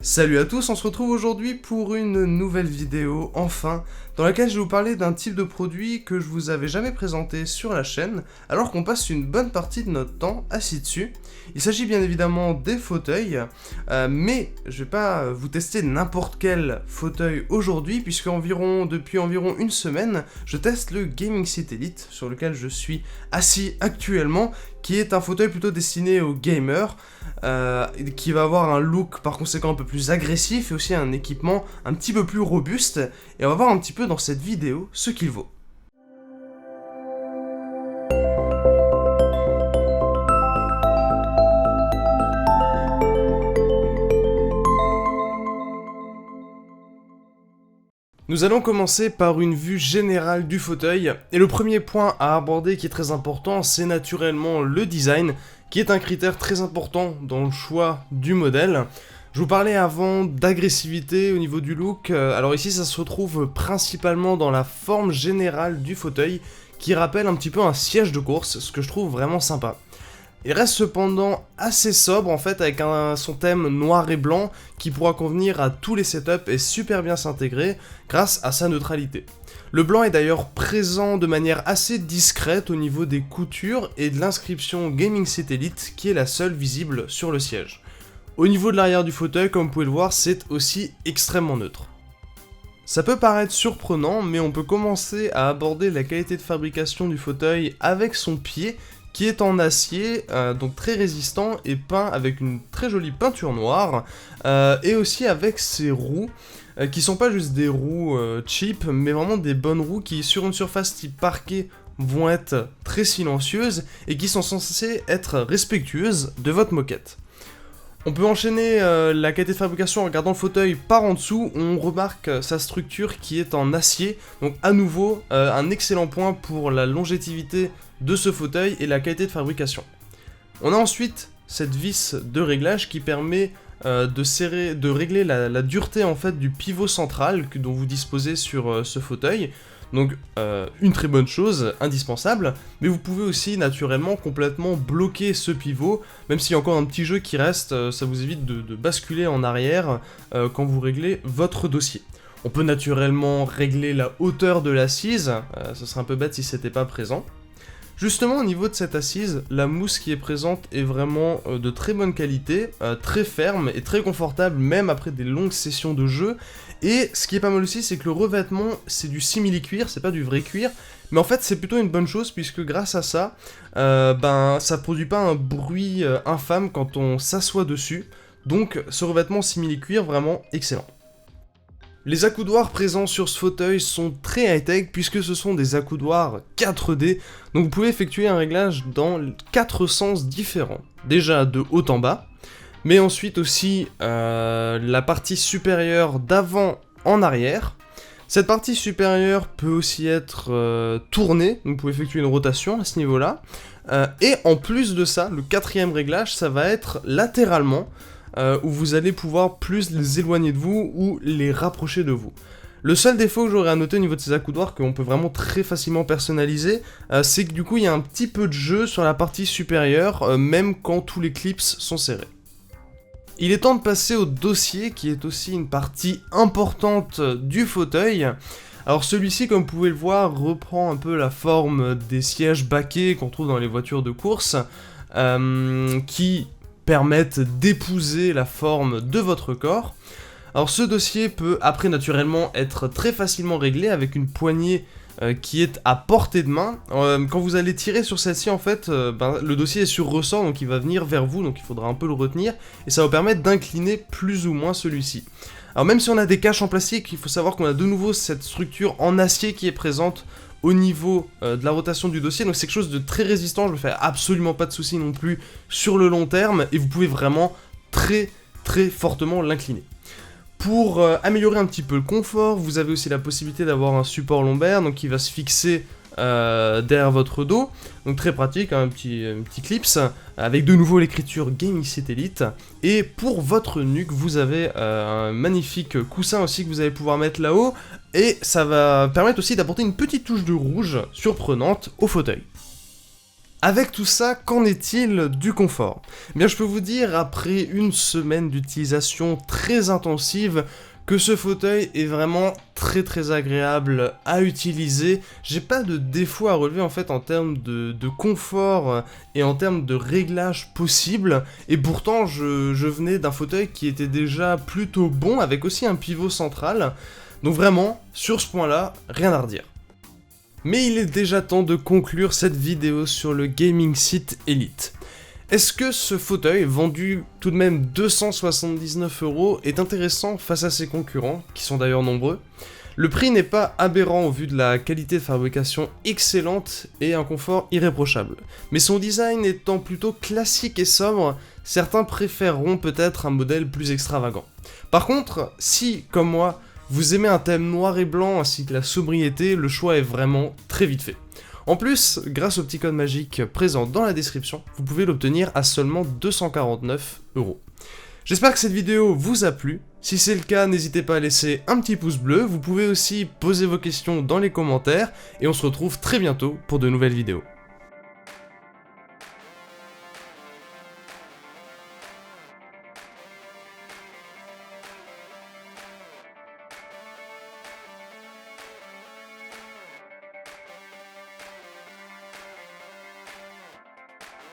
Salut à tous, on se retrouve aujourd'hui pour une nouvelle vidéo, enfin, dans laquelle je vais vous parler d'un type de produit que je vous avais jamais présenté sur la chaîne, alors qu'on passe une bonne partie de notre temps assis dessus. Il s'agit bien évidemment des fauteuils, mais je vais pas vous tester n'importe quel fauteuil aujourd'hui, puisque depuis environ une semaine, je teste le Gaming Seat Elite, sur lequel je suis assis actuellement, qui est un fauteuil plutôt destiné aux gamers, qui va avoir un look par conséquent un peu plus agressif et aussi un équipement un petit peu plus robuste, et on va voir un petit peu dans cette vidéo ce qu'il vaut. Nous allons commencer par une vue générale du fauteuil, et le premier point à aborder qui est très important, c'est naturellement le design, qui est un critère très important dans le choix du modèle. Je vous parlais avant d'agressivité au niveau du look, alors ici ça se retrouve principalement dans la forme générale du fauteuil, qui rappelle un petit peu un siège de course, ce que je trouve vraiment sympa. Il reste cependant assez sobre en fait avec son thème noir et blanc qui pourra convenir à tous les setups et super bien s'intégrer grâce à sa neutralité. Le blanc est d'ailleurs présent de manière assez discrète au niveau des coutures et de l'inscription Gaming Seat Elite qui est la seule visible sur le siège. Au niveau de l'arrière du fauteuil, comme vous pouvez le voir, c'est aussi extrêmement neutre. Ça peut paraître surprenant, mais on peut commencer à aborder la qualité de fabrication du fauteuil avec son pied, qui est en acier, donc très résistant et peint avec une très jolie peinture noire, et aussi avec ses roues, qui sont pas juste des roues cheap, mais vraiment des bonnes roues qui, sur une surface type parquet, vont être très silencieuses et qui sont censées être respectueuses de votre moquette. On peut enchaîner la qualité de fabrication en regardant le fauteuil par en dessous, où on remarque sa structure qui est en acier, donc à nouveau un excellent point pour la longévité de ce fauteuil et la qualité de fabrication. On a ensuite cette vis de réglage qui permet de régler la dureté en fait du pivot central dont vous disposez sur ce fauteuil. Donc une très bonne chose, indispensable, mais vous pouvez aussi naturellement complètement bloquer ce pivot, même s'il y a encore un petit jeu qui reste, ça vous évite de basculer en arrière quand vous réglez votre dossier. On peut naturellement régler la hauteur de l'assise, ce serait un peu bête si c'était pas présent. Justement au niveau de cette assise, la mousse qui est présente est vraiment de très bonne qualité, très ferme et très confortable même après des longues sessions de jeu. Et ce qui est pas mal aussi, c'est que le revêtement c'est du simili-cuir, c'est pas du vrai cuir, mais en fait c'est plutôt une bonne chose puisque grâce à ça, ça produit pas un bruit infâme quand on s'assoit dessus. Donc ce revêtement simili-cuir vraiment excellent. Les accoudoirs présents sur ce fauteuil sont très high-tech puisque ce sont des accoudoirs 4D, donc vous pouvez effectuer un réglage dans 4 sens différents. Déjà de haut en bas, mais ensuite aussi la partie supérieure d'avant en arrière. Cette partie supérieure peut aussi être tournée, donc vous pouvez effectuer une rotation à ce niveau-là. Et en plus de ça, le quatrième réglage, ça va être latéralement, où vous allez pouvoir plus les éloigner de vous ou les rapprocher de vous. Le seul défaut que j'aurais à noter au niveau de ces accoudoirs qu'on peut vraiment très facilement personnaliser, c'est que du coup il y a un petit peu de jeu sur la partie supérieure, même quand tous les clips sont serrés. Il est temps de passer au dossier qui est aussi une partie importante du fauteuil. Alors celui-ci, comme vous pouvez le voir, reprend un peu la forme des sièges baquets qu'on trouve dans les voitures de course, qui permettent d'épouser la forme de votre corps. Alors ce dossier peut après naturellement être très facilement réglé avec une poignée qui est à portée de main. Quand vous allez tirer sur celle-ci en fait, le dossier est sur ressort donc il va venir vers vous, donc il faudra un peu le retenir et ça va permettre d'incliner plus ou moins celui-ci. Alors même si on a des caches en plastique, il faut savoir qu'on a de nouveau cette structure en acier qui est présente au niveau de la rotation du dossier, donc c'est quelque chose de très résistant, je me fais absolument pas de soucis non plus sur le long terme, et vous pouvez vraiment très fortement l'incliner. Pour améliorer un petit peu le confort, vous avez aussi la possibilité d'avoir un support lombaire, donc qui va se fixer derrière votre dos, donc très pratique, hein, un petit clips, avec de nouveau l'écriture Gaming Seat Elite, et pour votre nuque, vous avez un magnifique coussin aussi que vous allez pouvoir mettre là-haut, et ça va permettre aussi d'apporter une petite touche de rouge surprenante au fauteuil. Avec tout ça, qu'en est-il du confort? Eh bien, je peux vous dire, après une semaine d'utilisation très intensive, que ce fauteuil est vraiment très agréable à utiliser. J'ai pas de défaut à relever en fait en termes de confort et en termes de réglage possible. Et pourtant, je venais d'un fauteuil qui était déjà plutôt bon, avec aussi un pivot central. Donc vraiment, sur ce point-là, rien à redire. Mais il est déjà temps de conclure cette vidéo sur le Gaming Seat Elite. Est-ce que ce fauteuil, vendu tout de même 279 € est intéressant face à ses concurrents, qui sont d'ailleurs nombreux? Le prix n'est pas aberrant au vu de la qualité de fabrication excellente et un confort irréprochable. Mais son design étant plutôt classique et sobre, certains préféreront peut-être un modèle plus extravagant. Par contre, si, comme moi, vous aimez un thème noir et blanc ainsi que la sobriété, le choix est vraiment très vite fait. En plus, grâce au petit code magique présent dans la description, vous pouvez l'obtenir à seulement 249 €. J'espère que cette vidéo vous a plu. Si c'est le cas, n'hésitez pas à laisser un petit pouce bleu. Vous pouvez aussi poser vos questions dans les commentaires et on se retrouve très bientôt pour de nouvelles vidéos.